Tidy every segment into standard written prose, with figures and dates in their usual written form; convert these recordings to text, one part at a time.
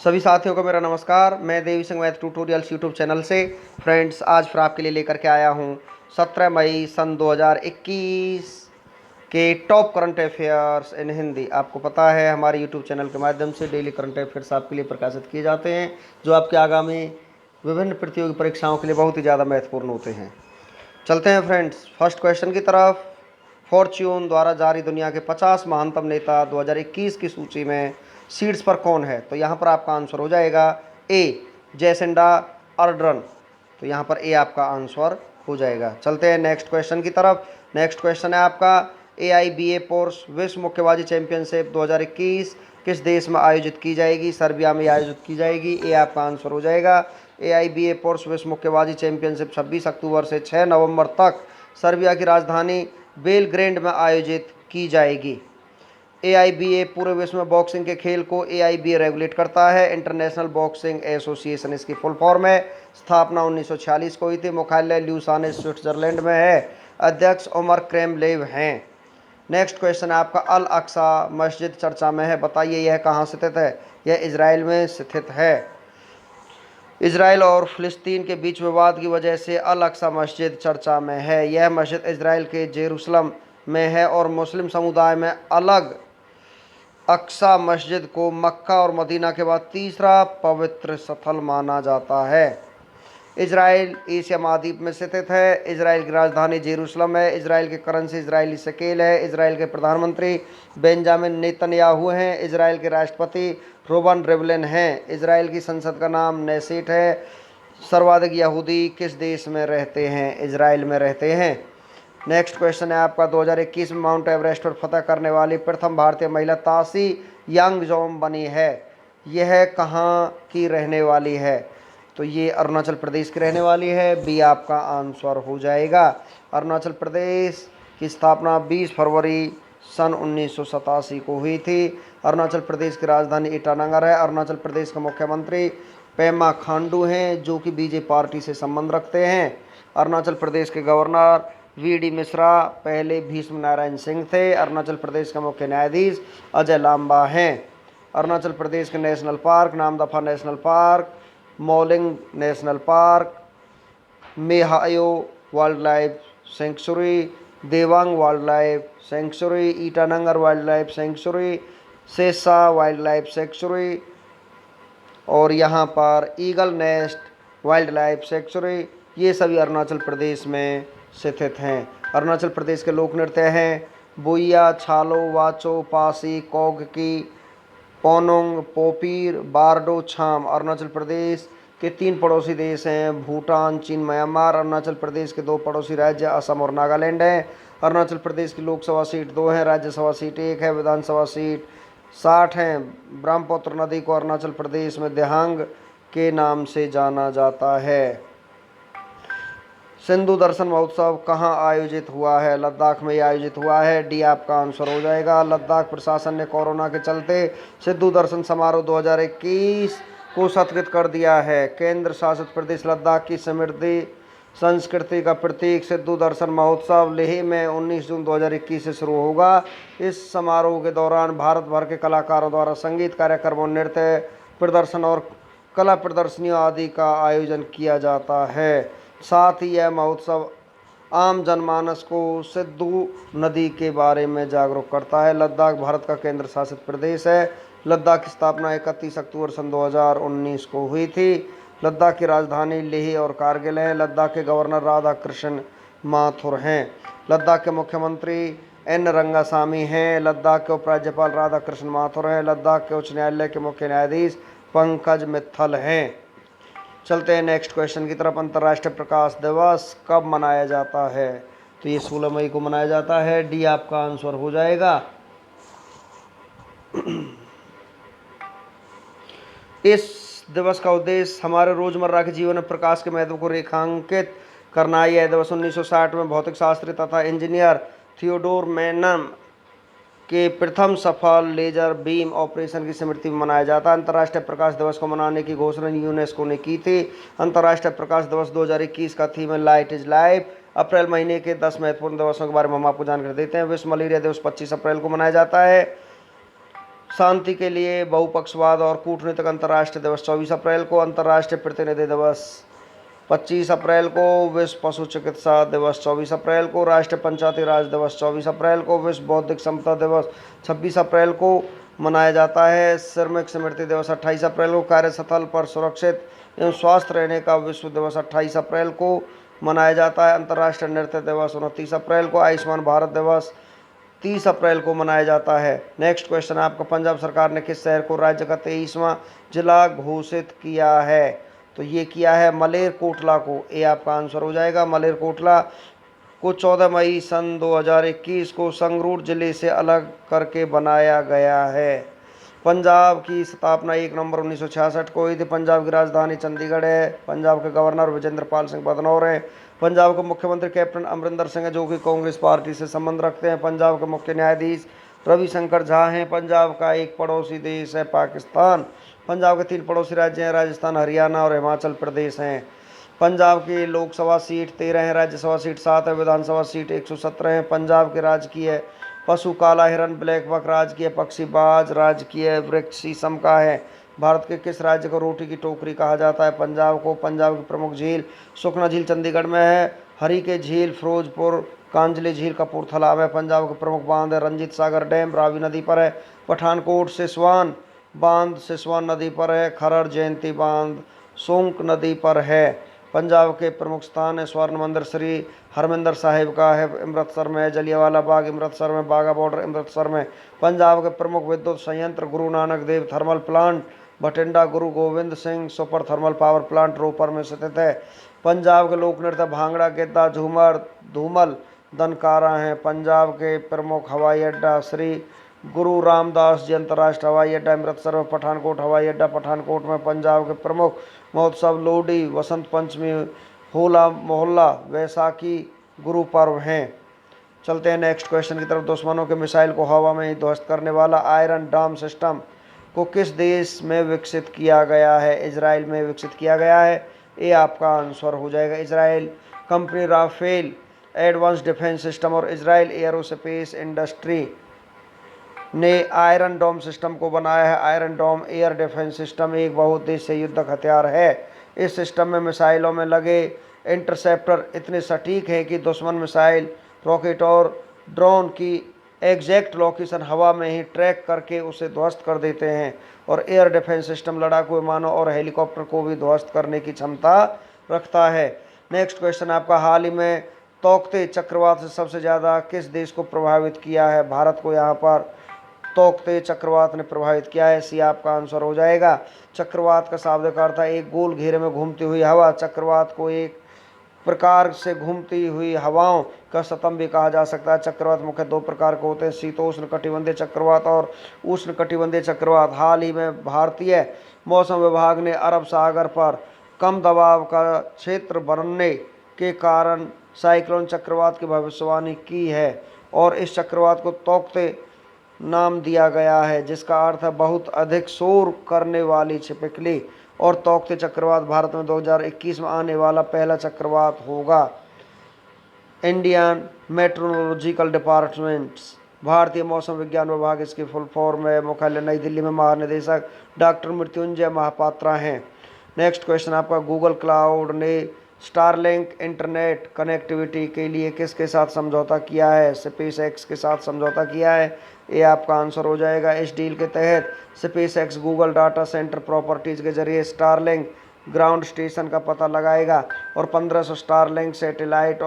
सभी साथियों को मेरा नमस्कार। मैं Devi Singh math tutorials YouTube channel से फ्रेंड्स आज फिर आपके लिए लेकर के आया हूं 17 मई सन 2021 के top current affairs in Hindi. आपको पता है हमारे यूट्यूब चैनल के माध्यम से डेली करंट अफेयर्स आपके लिए प्रकाशित किए जाते हैं जो आपके आगामी विभिन्न प्रतियोगी परीक्षाओं के लिए बहुत ही ज़्यादा महत्वपूर्ण होते हैं। चलते हैं फ्रेंड्स फर्स्ट क्वेश्चन की तरफ। फॉर्च्यून द्वारा जारी दुनिया के 50 महानतम नेता 2021 की सूची में सीट्स पर कौन है? तो यहाँ पर आपका आंसर हो जाएगा ए जैसिंडा अर्डर्न। तो यहाँ पर ए आपका आंसर हो जाएगा। चलते हैं नेक्स्ट क्वेश्चन की तरफ। नेक्स्ट क्वेश्चन है आपका AIBA पोर्स विश्व मुक्केबाजी चैंपियनशिप 2021 किस देश में आयोजित की जाएगी? सर्बिया में आयोजित की जाएगी। ए आपका आंसर हो जाएगा। AIBA पोर्स विश्व मुक्केबाजी चैंपियनशिप 26 अक्टूबर से 6 नवंबर तक सर्बिया की राजधानी बेलग्रेड में आयोजित की जाएगी। AIBA पूरे विश्व में बॉक्सिंग के खेल को AIBA रेगुलेट करता है। इंटरनेशनल बॉक्सिंग एसोसिएशन इसकी फुल फॉर्म है। स्थापना 1946 को हुई थी। मुख्यालय ल्यूसान स्विट्जरलैंड में है। अध्यक्ष उमर क्रेमलेव हैं। नेक्स्ट क्वेश्चन है आपका अल अक्सा मस्जिद चर्चा में है। बताइए यह कहाँ स्थित है? यह इजराइल में स्थित है। इजराइल और फिलिस्तीन के बीच विवाद की वजह से अल अक्सा मस्जिद चर्चा में है। यह मस्जिद इजराइल के जेरूसलम में है और मुस्लिम समुदाय में अलग अक्सा मस्जिद को मक्का और मदीना के बाद तीसरा पवित्र स्थल माना जाता है। इजराइल एशिया महाद्वीप में स्थित है। इजराइल की राजधानी जेरूसलम है। इजराइल की करेंसी इजरायली शकेल है। इजराइल के प्रधानमंत्री बेंजामिन नेतन्याहू हैं। इजराइल के राष्ट्रपति रोबन रिवलिन हैं। इजराइल की संसद का नाम नेसेट है। सर्वाधिक यहूदी किस देश में रहते हैं? इजराइल में रहते हैं। नेक्स्ट क्वेश्चन है आपका 2021 में माउंट एवरेस्ट पर फतह करने वाली प्रथम भारतीय महिला तासी यांगजोम बनी है। यह कहाँ की रहने वाली है? तो ये अरुणाचल प्रदेश की रहने वाली है। बी आपका आंसर हो जाएगा। अरुणाचल प्रदेश की स्थापना 20 फरवरी सन 1987 को हुई थी। अरुणाचल प्रदेश की राजधानी ईटानगर है। अरुणाचल प्रदेश के मुख्यमंत्री पेमा खांडू हैं जो कि बीजेपी पार्टी से संबंध रखते हैं। अरुणाचल प्रदेश के गवर्नर VD मिश्रा पहले भीष्म नारायण सिंह थे। अरुणाचल प्रदेश का मुख्य न्यायाधीश अजय लांबा हैं। अरुणाचल प्रदेश के national park Namdapha national park, Mouling national park, Mehao wildlife sanctuary, Dewang wildlife sanctuary, Itanagar wildlife sanctuary, Sessa wildlife sanctuary और यहाँ पर Eagle Nest wildlife sanctuary, ये सभी अरुणाचल प्रदेश में स्थित हैं। अरुणाचल प्रदेश के लोक नृत्य हैं बुइया, छालो, वाचो, पासी, कोगकी, पोनुंग, पोपीर, बारडो, छाम। अरुणाचल प्रदेश के 3 पड़ोसी देश हैं भूटान, चीन, म्यांमार। अरुणाचल प्रदेश के 2 पड़ोसी राज्य असम और नागालैंड हैं। अरुणाचल प्रदेश की लोकसभा सीट 2 हैं, राज्यसभा सीट 1 है, विधानसभा सीट 60 हैं। ब्रह्मपुत्र नदी को अरुणाचल प्रदेश में दिहांग के नाम से जाना जाता है। सिंधु दर्शन महोत्सव कहाँ आयोजित हुआ है? लद्दाख में आयोजित हुआ है। डी आपका आंसर हो जाएगा। लद्दाख प्रशासन ने कोरोना के चलते सिंधु दर्शन समारोह 2021 को स्थगित कर दिया है। केंद्र शासित प्रदेश लद्दाख की समृद्धि संस्कृति का प्रतीक सिंधु दर्शन महोत्सव लेह में 19 जून 2021 से शुरू होगा। इस समारोह के दौरान भारत भर के कलाकारों द्वारा संगीत कार्यक्रमों, नृत्य प्रदर्शन और कला प्रदर्शनियों आदि का आयोजन किया जाता है। साथ ही यह महोत्सव आम जनमानस को सिंधु नदी के बारे में जागरूक करता है। लद्दाख भारत का केंद्र शासित प्रदेश है। लद्दाख की स्थापना 31 अक्टूबर सन 2019 को हुई थी। लद्दाख की राजधानी लेह और कारगिल है। लद्दाख के गवर्नर राधा कृष्ण माथुर हैं। लद्दाख के मुख्यमंत्री N रंगासामी हैं। लद्दाख के उपराज्यपाल राधा कृष्ण माथुर हैं। लद्दाख के उच्च न्यायालय के मुख्य न्यायाधीश पंकज मित्तल हैं। चलते हैं नेक्स्ट क्वेश्चन की तरफ। अंतर्राष्ट्रीय प्रकाश दिवस कब मनाया जाता है? तो ये 16 मई को मनाया जाता है। डी आपका आंसर हो जाएगा। इस दिवस का उद्देश्य हमारे रोजमर्रा के जीवन में प्रकाश के महत्व को रेखांकित करना है। यह दिवस 1960 में भौतिक शास्त्री तथा इंजीनियर थियोडोर मैनम के प्रथम सफल लेजर बीम ऑपरेशन की स्मृति में मनाया जाता है। अंतर्राष्ट्रीय प्रकाश दिवस को मनाने की घोषणा यूनेस्को ने की थी। अंतर्राष्ट्रीय प्रकाश दिवस 2021 का थीम है लाइट इज लाइफ। अप्रैल महीने के 10 महत्वपूर्ण दिवसों के बारे में हम आपको जानकारी देते हैं। विश्व मलेरिया दिवस 25 अप्रैल को मनाया जाता है। शांति के लिए बहुपक्षवाद और कूटनीतिक अंतर्राष्ट्रीय दिवस 24 अप्रैल को। अंतर्राष्ट्रीय प्रतिनिधि दिवस 25 अप्रैल को। विश्व पशु चिकित्सा दिवस 24 अप्रैल को। राष्ट्रीय पंचायती राज दिवस 24 अप्रैल को। विश्व बौद्धिक संपदा दिवस 26 अप्रैल को मनाया जाता है। श्रमिक स्मृति दिवस 28 अप्रैल को। कार्यस्थल पर सुरक्षित एवं स्वस्थ रहने का विश्व दिवस 28 अप्रैल को मनाया जाता है। अंतर्राष्ट्रीय नृत्य दिवस 29 अप्रैल को। आयुष्मान भारत दिवस 30 अप्रैल को मनाया जाता है। नेक्स्ट क्वेश्चन आपका, पंजाब सरकार ने किस शहर को राज्य का 23वां जिला घोषित किया है? तो ये किया है मलेरकोटला को। ये आपका आंसर हो जाएगा। मलेरकोटला को 14 मई सन 2021 को संगरूर जिले से अलग करके बनाया गया है। पंजाब की स्थापना 1 नवंबर 1966 को हुई थी। पंजाब की राजधानी चंडीगढ़ है। पंजाब के गवर्नर विजेंद्र पाल सिंह बदनौर हैं। पंजाब के मुख्यमंत्री कैप्टन अमरिंदर सिंह हैं, जो कि कांग्रेस पार्टी से संबंध रखते हैं। पंजाब के मुख्य न्यायाधीश रविशंकर झा हैं। पंजाब का एक पड़ोसी देश है पाकिस्तान। पंजाब के 3 पड़ोसी राज्य हैं, राजस्थान, हरियाणा और हिमाचल प्रदेश हैं। पंजाब की लोकसभा सीट 13 है, राज्यसभा सीट 7 है, विधानसभा सीट 117 है। पंजाब के राजकीय पशु काला हिरन, ब्लैक बक। राजकीय पक्षी बाज। राजकीय वृक्ष शीशम का है। भारत के किस राज्य को रोटी की टोकरी कहा जाता है? पंजाब को। पंजाब की प्रमुख झील सुखना झील चंडीगढ़ में है। हरी के झील फिरोजपुर। कांजली झील कपूरथला में। पंजाब के प्रमुख बांध है रंजीत सागर डैम रावी नदी पर है। पठानकोट सिसवान बांध सिसवान नदी पर है। खरड़ जयंती बांध सोंक नदी पर है। पंजाब के प्रमुख स्थान है स्वर्ण मंदिर श्री हरमिंदर साहिब का है, अमृतसर में है। जलियांवाला बाग अमृतसर में। बाघा बॉर्डर अमृतसर में। पंजाब के प्रमुख विद्युत संयंत्र Guru Nanak Dev thermal plant Bathinda. Guru Gobind Singh super thermal power plant Ropar में स्थित है। पंजाब के लोक नृत्य भांगड़ा, गिद्धा, झूमर, धूमल, दनकारा हैं। पंजाब के प्रमुख हवाई अड्डा श्री गुरु रामदास जी अंतर्राष्ट्रीय हवाई अड्डा अमृतसर में। पठानकोट हवाई अड्डा पठानकोट में। पंजाब के प्रमुख महोत्सव लोहड़ी, वसंत पंचमी, होला मोहल्ला, वैसाखी, गुरु पर्व हैं। चलते हैं नेक्स्ट क्वेश्चन की तरफ। दुश्मनों के मिसाइल को हवा में ही ध्वस्त करने वाला आयरन डोम सिस्टम को किस देश में विकसित किया गया है? इजराइल में विकसित किया गया है। ये आपका आंसर हो जाएगा Israel. Company Rafael advance defence system और इजराइल एयरोस्पेस इंडस्ट्री ने आयरन डोम सिस्टम को बनाया है। Iron dome air defence system एक बहुउद्देशीय युद्धक हथियार है। इस सिस्टम में मिसाइलों में लगे इंटरसेप्टर इतने सटीक हैं कि दुश्मन मिसाइल, रॉकेट और ड्रोन की एग्जैक्ट लोकेशन हवा में ही ट्रैक करके उसे ध्वस्त कर देते हैं। और एयर डिफेंस सिस्टम लड़ाकू विमानों और हेलीकॉप्टर को भी ध्वस्त करने की क्षमता रखता है। नेक्स्ट क्वेश्चन आपका, हाल ही में तोकते चक्रवात से सबसे ज़्यादा किस देश को प्रभावित किया है? भारत को यहाँ पर तोकते चक्रवात ने प्रभावित किया है। सी आपका आंसर हो जाएगा। चक्रवात का शाब्दिक अर्थ है एक गोल घेरे में घूमती हुई हवा। चक्रवात को एक प्रकार से घूमती हुई हवाओं का स्तंभ भी कहा जा सकता है। चक्रवात मुख्य 2 प्रकार के होते हैं, शीतोष्ण कटिबंधीय चक्रवात और उष्ण कटिबंधीय चक्रवात। हाल ही में भारतीय मौसम विभाग ने अरब सागर पर कम दबाव का क्षेत्र बनने के कारण साइक्लोन चक्रवात की भविष्यवाणी की है और इस चक्रवात को तोकते नाम दिया गया है, जिसका अर्थ है बहुत अधिक शोर करने वाली छिपकली। और तोकते चक्रवात भारत में 2021 में आने वाला पहला चक्रवात होगा। इंडियन मेट्रोलॉजिकल डिपार्टमेंट्स भारतीय मौसम विज्ञान विभाग इसकी फुल फॉर्म है। मुख्यालय नई दिल्ली में। महानिदेशक डॉक्टर मृत्युंजय महापात्रा हैं। नेक्स्ट क्वेश्चन आपका, गूगल क्लाउड ने स्टारलिंक इंटरनेट कनेक्टिविटी के लिए किसके साथ समझौता किया है? स्पेस एक्स के साथ समझौता किया है। ये आपका आंसर हो जाएगा। इस डील के तहत space x Google data centre properties के जरिए स्टारलिंक ग्राउंड स्टेशन का पता लगाएगा और 1500 स्टारलिंक सैटेलाइट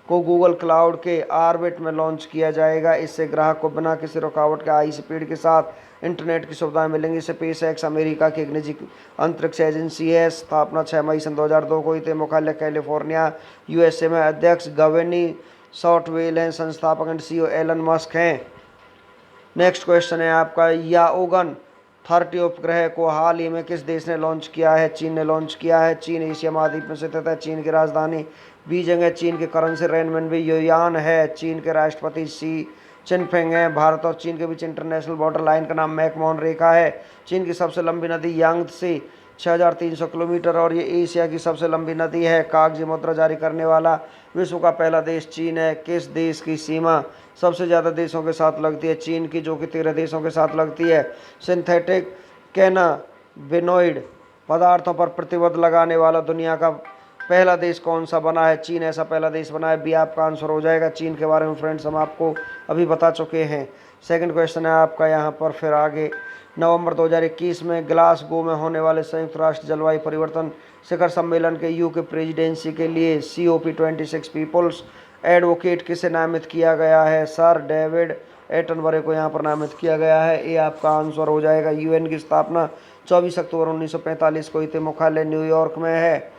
को गूगल क्लाउड के ऑर्बिट में लॉन्च किया जाएगा। इससे ग्राहक को बिना किसी रुकावट के हाई स्पीड के साथ इंटरनेट की सुविधाएं मिलेंगी। स्पेस एक्स अमेरिका की एक निजी अंतरिक्ष एजेंसी है। स्थापना 6 मई सन 2002 को हुई थी। मुख्यालय कैलिफोर्निया यूएसए में। अध्यक्ष गवेनी सॉफ्टवेल हैं। संस्थापक एंड सीईओ एलन मस्क हैं। नेक्स्ट क्वेश्चन है आपका, याओगन 30 उपग्रह को हाल ही में किस देश ने लॉन्च किया है? चीन ने लॉन्च किया है। चीन एशिया महाद्वीप में स्थित है। चीन की राजधानी बीजिंग है। चीन की करेंसी रेनमिनबी युआन है। चीन के राष्ट्रपति शी चिनफिंग हैं। भारत और चीन के बीच इंटरनेशनल बॉर्डर लाइन का नाम मैकमोहन रेखा है। चीन की सबसे लंबी नदी यांगत्से 6,300 किलोमीटर और ये एशिया की सबसे लंबी नदी है। कागजी मुद्रा जारी करने वाला विश्व का पहला देश चीन है। किस देश की सीमा सबसे ज़्यादा देशों के साथ लगती है? चीन की, जो कि 13 देशों के साथ लगती है। सिंथेटिक कैनाबिनॉइड पदार्थों पर प्रतिबंध लगाने वाला दुनिया का पहला देश कौन सा बना है? चीन ऐसा पहला देश बना है। बी आपका आंसर हो जाएगा। चीन के बारे में फ्रेंड्स हम आपको अभी बता चुके हैं। सेकंड क्वेश्चन है आपका यहाँ पर फिर आगे। नवंबर 2021 में ग्लासगो में होने वाले संयुक्त राष्ट्र जलवायु परिवर्तन शिखर सम्मेलन के यूके प्रेसिडेंसी के लिए COP26 पीपल्स एडवोकेट किसे नामित किया गया है? सर डेविड एटनबरे को यहाँ पर नामित किया गया है। ये आपका आंसर हो जाएगा। यूएन की स्थापना 24 अक्टूबर 1945 को हुई थी। मुख्यालय न्यूयॉर्क में है।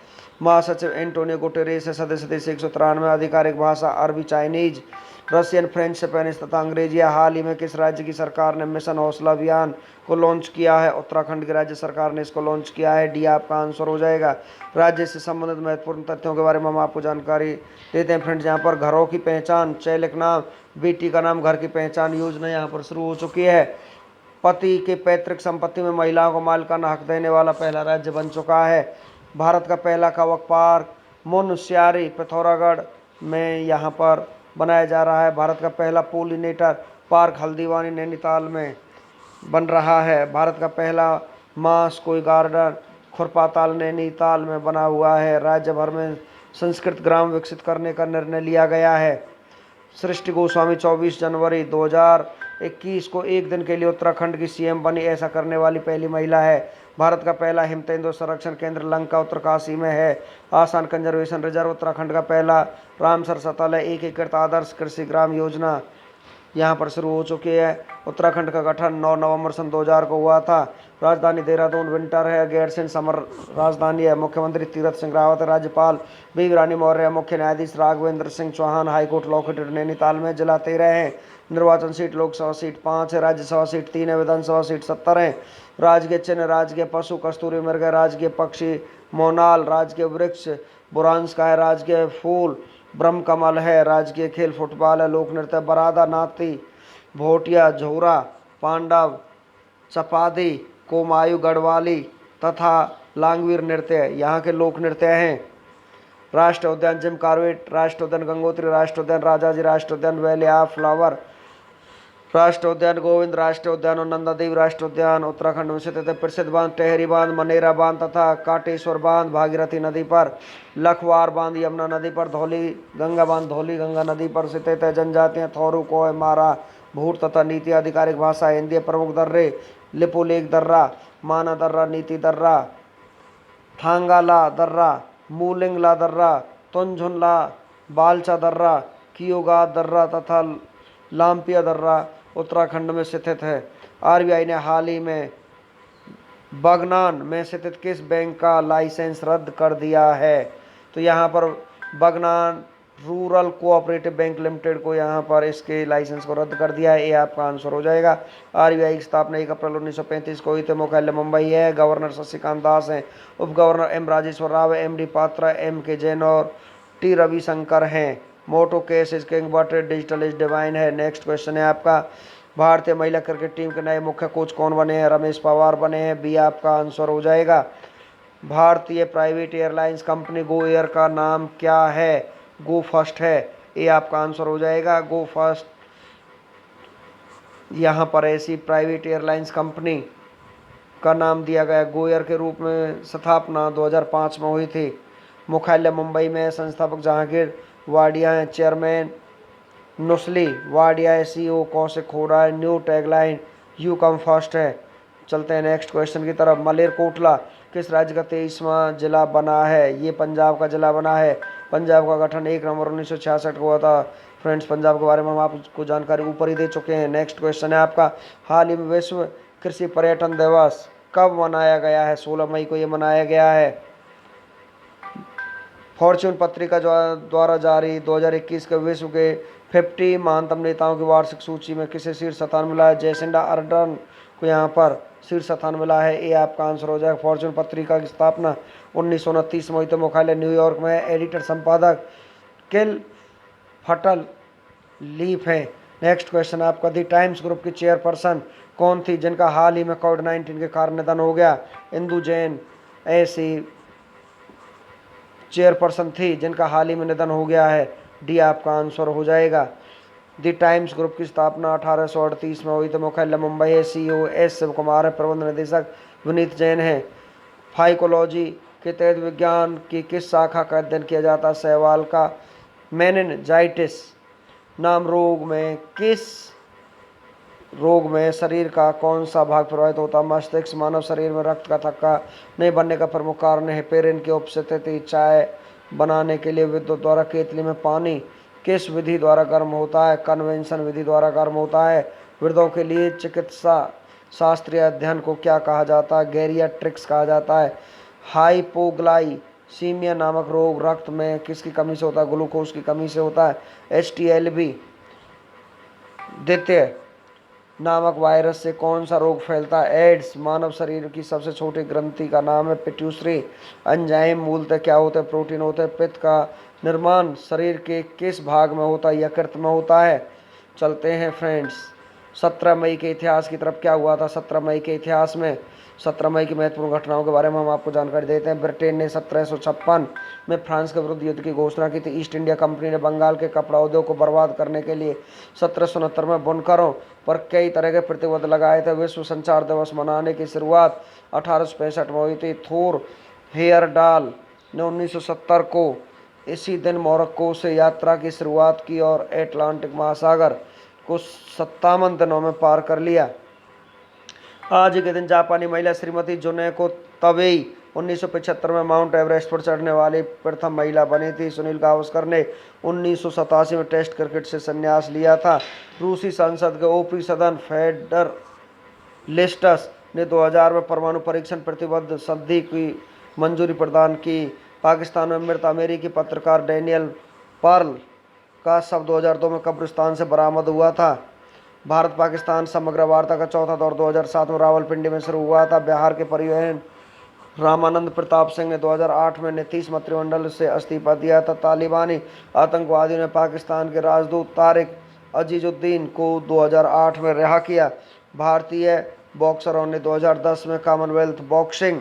महासचिव एंटोनियो गुटेरेस है। सदस्य देश 193। आधिकारिक भाषा अरबी, चाइनीज, रशियन, फ्रेंच, स्पेनिश तथा अंग्रेजी है। हाल ही में किस राज्य की सरकार ने मिशन हौसला अभियान को लॉन्च किया है? उत्तराखंड की राज्य सरकार ने इसको लॉन्च किया है। डी आपका आंसर हो जाएगा। राज्य से संबंधित महत्वपूर्ण तथ्यों के बारे में हम आपको जानकारी देते हैं फ्रेंड्स। यहाँ पर घरों की पहचान, चैलक नाम, बेटी का नाम, घर की पहचान योजना यहाँ पर शुरू हो चुकी है। पति के पैतृक संपत्ति में महिलाओं को मालिकाना हक देने वाला पहला राज्य बन चुका है। भारत का पहला कवक पार्क मुनस्यारी पिथौरागढ़ में यहाँ पर बनाया जा रहा है। भारत का पहला पोलिनेटर पार्क हल्द्वानी नैनीताल में बन रहा है। भारत का पहला मास कोई गार्डन खुरपाताल नैनीताल में बना हुआ है। राज्य भर में संस्कृत ग्राम विकसित करने का निर्णय लिया गया है। सृष्टि गोस्वामी 24 जनवरी 2021 को एक दिन के लिए उत्तराखंड की CM बनी। ऐसा करने वाली पहली महिला है। भारत का पहला हिमतेंदु संरक्षण केंद्र लंका उत्तरकाशी में है। आसान कंजर्वेशन रिजर्व उत्तराखंड का पहला रामसर सतल है। एकीकृत आदर्श कृषि ग्राम योजना यहाँ पर शुरू हो चुकी है। उत्तराखंड का गठन 9 नवंबर सन 2000 को हुआ था। राजधानी देहरादून विंटर है। गैरसैंण समर राजधानी है। मुख्यमंत्री तीरथ सिंह रावत, राज्यपाल बेबी रानी मौर्य, मुख्य न्यायाधीश राघवेंद्र सिंह चौहान, हाईकोर्ट लोकेटेड नैनीताल में। जिला 13 है। निर्वाचन सीट लोकसभा सीट 5 है। राज्यसभा सीट 3 है। विधानसभा सीट 70 है। राजकीय चिन्ह, राजकीय पशु कस्तूरी मृग है। राजकीय पक्षी मोनाल, राजकीय वृक्ष बुरांस का है। राजकीय फूल ब्रह्मकमल है। राजकीय खेल फुटबॉल है। लोक नृत्य बरादा, नाती, भोटिया, झोरा, पांडव, चपादी, कोमायू, गढ़वाली तथा लांगवीर नृत्य यहाँ के लोक नृत्य हैं। राष्ट्रीय उद्यान जिम कॉर्बेट, राष्ट्रीय उद्यान गंगोत्री, राष्ट्रीय उद्यान राजाजी, राष्ट्रीय उद्यान वैली ऑफ फ्लावर, राष्ट्रीय उद्यान गोविंद, राष्ट्रीय उद्यान और नंदा देवी राष्ट्रीय उद्यान उत्तराखंड में स्थित है। प्रसिद्ध बांध टेहरी बांध, मनेरा बांध तथा काटेश्वर बांध भागीरथी नदी पर, लखवार बांध यमुना नदी पर, धौली गंगा बांध धौली गंगा नदी पर स्थित है। जनजातियां थौरू, कोय, मारा, भूट तथा नीति। आधिकारिक भाषा हिंदी। प्रमुख दर्रे लिपुलेख दर्रा, माना दर्रा, नीति दर्रा, थांगाला दर्रा, मूलिंगला दर्रा, तुंझुनला, बालचा दर्रा, कियोगा दर्रा तथा लाम्पिया दर्रा उत्तराखंड में स्थित है। RBI ने हाल ही में बगनान में स्थित किस बैंक का लाइसेंस रद्द कर दिया है? तो यहाँ पर बगनान रूरल कोऑपरेटिव बैंक लिमिटेड को यहाँ पर इसके लाइसेंस को रद्द कर दिया है। ये आपका आंसर हो जाएगा। RBI की स्थापना 1 अप्रैल 1935 को हुई थी। मुख्यालय मुंबई है। गवर्नर शशिकांत दास हैं। उप governor M Rajeshwar Rao, MD Patra, MK Jain और T रविशंकर हैं। Motto cash is king but digital is divine है। नेक्स्ट क्वेश्चन है आपका। भारतीय महिला क्रिकेट टीम के नए मुख्य कोच कौन बने हैं? रमेश पवार बने हैं। बी आपका आंसर हो जाएगा। भारतीय private airlines company Go Air का नाम क्या है? गो फर्स्ट है। ये आपका आंसर हो जाएगा। गो फर्स्ट यहाँ पर ऐसी प्राइवेट एयरलाइंस कंपनी का नाम दिया गया। गो एयर के रूप में स्थापना 2005 में हुई थी। मुख्यालय मुंबई में। संस्थापक जहांगीर वाडिया हैं। चेयरमैन नुस्ली वाडिया है। CEO कौशिक खोड़ा है। New tagline you come first है। चलते हैं नेक्स्ट क्वेश्चन की तरफ। मलेरकोटला किस राज्य का 23वां जिला बना है? ये पंजाब का जिला बना है। पंजाब का गठन 1 नवंबर 1966 को हुआ था। फ्रेंड्स, पंजाब के बारे में हम आपको जानकारी ऊपर ही दे चुके हैं। नेक्स्ट क्वेश्चन है आपका। हाल ही में विश्व कृषि पर्यटन दिवस कब मनाया गया है? 16 मई को ये मनाया गया है। फॉर्च्यून पत्रिका द्वारा जारी 2021 के विश्व के 50 महानतम नेताओं की वार्षिक सूची में किसे शीर्ष स्थान मिला है? जैसिंडा अर्डर्न को यहाँ पर शीर्ष स्थान मिला है। ये आपका आंसर हो जाएगा। फॉर्च्यून पत्रिका की स्थापना 1929 में हुई थी। मुख्यालय न्यूयॉर्क में है। एडिटर संपादक किल फटल लीफ है। नेक्स्ट क्वेश्चन आपका। दी टाइम्स ग्रुप की चेयरपर्सन कौन थी जिनका हाल ही में कोविड-19 के कारण निधन हो गया? इंदु जैन, ऐसी चेयरपर्सन थी जिनका हाल ही में निधन हो गया है। डी आपका आंसर हो जाएगा। द टाइम्स ग्रुप की स्थापना 1838 में हुई थी। मुख्यालय मुंबई है। CEO एस शिव कुमार है। प्रबंध निदेशक विनीत जैन है। फाइकोलॉजी के तहत विज्ञान की किस शाखा का अध्ययन किया जाता है? सहवाल का। मेनिनजाइटिस नाम रोग में शरीर का कौन सा भाग प्रभावित होता है? मस्तिष्क। मानव शरीर में रक्त का थक्का नहीं बनने का प्रमुख कारण है हेपेरिन की उपस्थिति। चाय बनाने के लिए विद्युत द्वारा केतली में पानी किस विधि द्वारा गर्म होता है? कन्वेंशन विधि द्वारा गर्म होता है। वृद्धों के लिए चिकित्सा शास्त्रीय अध्ययन को क्या कहा जाता है? गैरियाट्रिक्स कहा जाता है। हाइपोग्लाइसीमिया नामक रोग रक्त में किसकी कमी से होता है? ग्लूकोज की कमी से होता है। HTLV द्वितीय नामक वायरस से कौन सा रोग फैलता है? एड्स। मानव शरीर की सबसे छोटी ग्रंथि का नाम है पिट्यूटरी। एंजाइम मूलतः क्या होते हैं? प्रोटीन होते हैं। पित्त का निर्माण शरीर के किस भाग में होता है? यकृत में होता है। चलते हैं फ्रेंड्स 17 मई के इतिहास की तरफ। क्या हुआ था 17 मई के इतिहास में? 17 मई की महत्वपूर्ण घटनाओं के बारे में हम आपको जानकारी देते हैं। ब्रिटेन ने 1756 में फ्रांस के विरुद्ध युद्ध की घोषणा की थी। ईस्ट इंडिया कंपनी ने बंगाल के कपड़ा उद्योग को बर्बाद करने के लिए 1769 में बुनकरों पर कई तरह के प्रतिबंध लगाए थे। विश्व संचार दिवस मनाने की शुरुआत 1865 में हुई थी। थोर हेयरडाल ने 1970 को इसी दिन मोरक्को से यात्रा की शुरुआत की और एटलांटिक महासागर को 57 दिनों में पार कर लिया। आज के दिन जापानी महिला श्रीमती जुनेको तबेई 1975 में माउंट एवरेस्ट पर चढ़ने वाली प्रथम महिला बनी थी। सुनील गावस्कर ने 1987 में टेस्ट क्रिकेट से संन्यास लिया था। रूसी संसद के ओपी सदन फेडरलिस्टस ने 2000 में परमाणु परीक्षण प्रतिबद्ध संधि की मंजूरी प्रदान की। पाकिस्तान में मृत अमेरिकी पत्रकार डैनियल पर्ल का शव 2002 में कब्रिस्तान से बरामद हुआ था। भारत पाकिस्तान समग्र वार्ता का चौथा दौर 2007 में रावलपिंडी में शुरू हुआ था। बिहार के परिवहन रामानंद प्रताप सिंह ने 2008 में नीतीश मंत्रिमंडल से इस्तीफा दिया था। तालिबानी आतंकवादियों ने पाकिस्तान के राजदूत तारिक अजीजुद्दीन को 2008 में रिहा किया। भारतीय बॉक्सरों ने 2010 में कॉमनवेल्थ बॉक्सिंग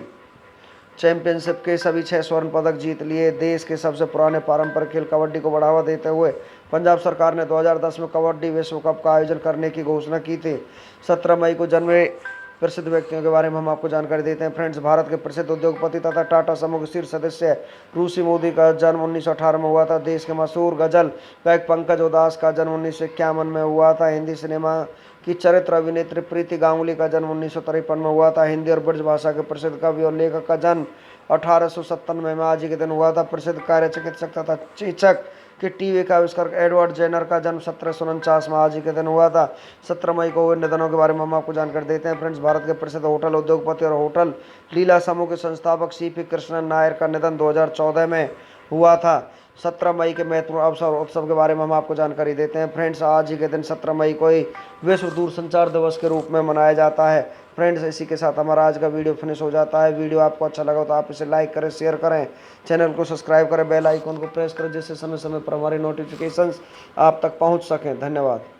चैंपियनशिप के सभी 6 स्वर्ण पदक जीत लिए। देश के सबसे पुराने पारंपरिक खेल कबड्डी को बढ़ावा देते हुए पंजाब सरकार ने 2010 में कबड्डी विश्व कप का आयोजन करने की घोषणा की थी। 17 मई को जन्मे प्रसिद्ध व्यक्तियों के बारे में हम आपको जानकारी देते हैं। फ्रेंड्स, भारत के प्रसिद्ध उद्योगपति तथा टाटा समूह के शीर्ष सदस्य रूसी मोदी का जन्म 1918 में हुआ था। देश के मशहूर गजल गायक पंकज उदास का जन्म 1951 में हुआ था। हिंदी सिनेमा की चरित्र अभिनेत्री प्रीति गांगुली का जन्म 1953 में हुआ था। हिंदी और ब्रज भाषा के प्रसिद्ध कवि और लेखक का जन्म 1897 में आज के दिन हुआ था। प्रसिद्ध कार्य चिकित्सक तथा चेचक के टीवी का आविष्कार एडवर्ड जेनर का जन्म 1749 में आज ही के दिन हुआ था। 17 मई को हुए निधनों के बारे में हम आपको जानकारी देते हैं। फ्रेंड्स, भारत के प्रसिद्ध होटल उद्योगपति और होटल लीला समूह के संस्थापक CP कृष्णन नायर का निधन 2014 में हुआ था। 17 मई के महत्वपूर्ण अवसर उत्सव के बारे में हम आपको जानकारी देते हैं। फ्रेंड्स, आज ही के दिन 17 मई को ही विश्व दूरसंचार दिवस के रूप में मनाया जाता है। फ्रेंड्स, इसी के साथ हमारा आज का वीडियो फिनिश हो जाता है। वीडियो आपको अच्छा लगा तो आप इसे लाइक करें, शेयर करें, चैनल को सब्सक्राइब करें, बेल आइकन को प्रेस करें जिससे समय समय पर हमारी नोटिफिकेशंस आप तक पहुंच सकें। धन्यवाद।